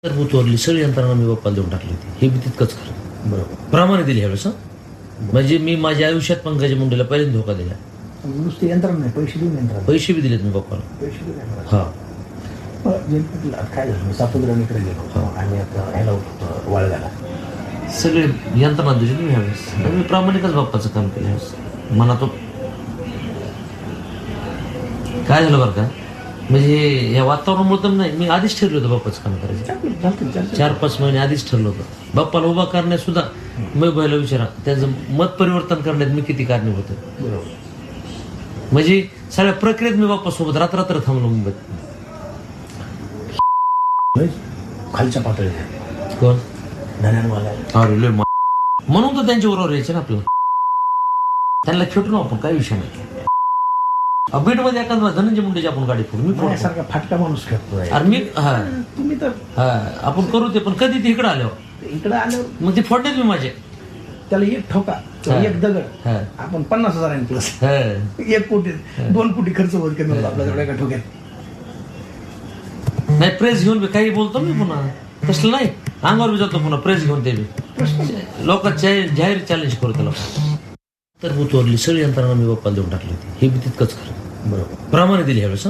तर भूतवरली सगळी यंत्रणा मी बाप्पाला देऊन टाकली होती. हे बी तितकंच खरं. बरोबर. प्रमाणे दिली ह्यावेळेस. म्हणजे मी माझ्या आयुष्यात पंकजा मुंडेला पहिल्यांदा धोका दिला. नुसते यंत्रणा नाही, पैसे देऊन यंत्रणा. पैसे बी दिलेत मी बाप्पाला. पैसे देऊन यंत्रणा. हा. काय झालं, मी सापुद्राणीकडे गेलो आणि आता ह्याला होतो वाळगाला. सगळे यंत्रणा दिली मी ह्यावेळेस. आणि मी प्रामाणिकच बाप्पाचं काम केलं ह्यावेळेस. मनात काय झालं बरं का, म्हणजे या वातावरणामुळे तर नाही, मी आधीच ठरलं होतं बाप्पाचं काम करायचं. 4-5 महिने आधीच ठरलं होतं. बाप्पाला उभा करण्यात सुद्धा मी बैला विचारा त्याचं मत परिवर्तन करण्यात मी किती कारणीभूत होतो. बरोबर. म्हणजे सगळ्या प्रक्रियेत मी बाप्पासोबत रात्र थांबलो मुंबईत. खालच्या पातळीवर कोण धन्यानवाला. अरे लय म्हणून तर त्यांच्या बरोबर यायचे ना आपल्याला. त्यांना खेटू ना आपण, काही विषय नाही. बीडमध्ये एखादा धनंजय मुंडेची आपण गाडी फोडू, मी फोडतो. सारखा फाटका माणूस खेळतोय. अरे मी हा तुम्ही तर हा आपण करू ते, पण कधी ते इकडे आल्यावर इकडे आल्यावर मग ते फोडण्यात मी माझे. त्याला एक ठोका, एक दगड, हा. आपण 50,000 प्लस हा. 1 कोटी 2 कोटी खर्च वर केला आपल्या एवढ्या एका ठोक्यात. नाही प्रेस घेऊन काही बोलतो मी पुन्हा, तसलं नाही. अंगावर बी जातो पुन्हा प्रेस घेऊन. ते बी लोक जाहीर चॅलेंज करू त्याला. तर भूतवरली सगळी यंत्रणा मी बाप्पाला देऊन टाकली होती. हे बी तितकंच खरं. बरोबर. प्रमाणे दिली ह्यावेळेस.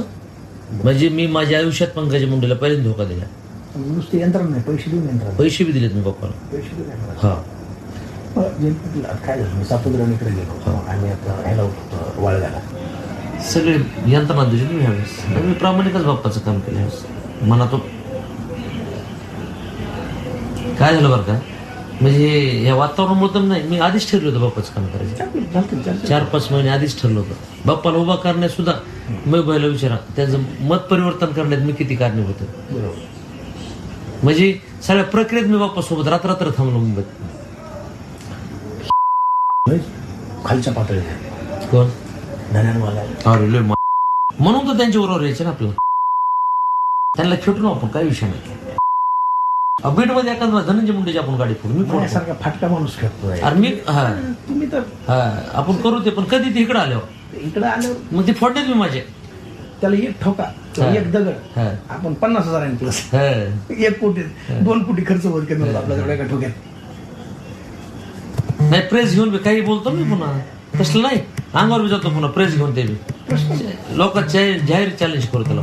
म्हणजे मी माझ्या आयुष्यात पंकजा मुंडेला पहिल्यांदा धोका दिला. नुसते यंत्रणा नाही, पैसे देऊन यंत्रणा. पैसे बी दिलेत मी बाप्पाला. पैसे देऊन यंत्रणा. हा. काय झालं, मी सापुद्राणीकडे गेलो आणि आता ह्याला होतो वाळगाला. सगळे यंत्रणा दिली मी ह्यावेळेस. आणि मी प्रामाणिकच बाप्पाचं काम केलं ह्यावेळेस. मनात काय झालं बरं का, म्हणजे या वातावरणामुळे तर नाही, मी आधीच ठरलं होतं बाप्पाचं काम करायचं. 4-5 महिने आधीच ठरलं होतं. बाप्पाला उभा करण्यात सुद्धा मी बैला विचारा त्याचं मत परिवर्तन करण्यात मी किती कारणीभूत होतो. बरोबर. म्हणजे सगळ्या प्रक्रियेत मी बाप्पासोबत रात्र थांबलो मुंबईत. खालच्या पातळीवर कोण धन्यानवाला. अरे लय म्हणून तर त्यांच्या बरोबर यायचे ना आपल्याला. त्यांना खेटू ना आपण, काही विषय नाही. बीडमध्ये एखादा धनंजय मुंडेची आपण गाडी फोडू, मी फोडतो. सारखा फाटका माणूस खेळतोय. अरे मी हा तुम्ही तर हा आपण करू ते, पण कधी ते इकडे आल्यावर इकडे आल्यावर मग ते फोडण्यात मी माझे. त्याला एक ठोका, एक दगड, हा. आपण 50,000 प्लस हा. 1 कोटी 2 कोटी खर्च वर केला आपल्या एवढ्या एका ठोक्यात. नाही प्रेस घेऊन काही बोलतो मी पुन्हा, तसलं नाही. अंगावर बी जातो पुन्हा प्रेस घेऊन. ते बी लोक जाहीर चॅलेंज करू त्याला.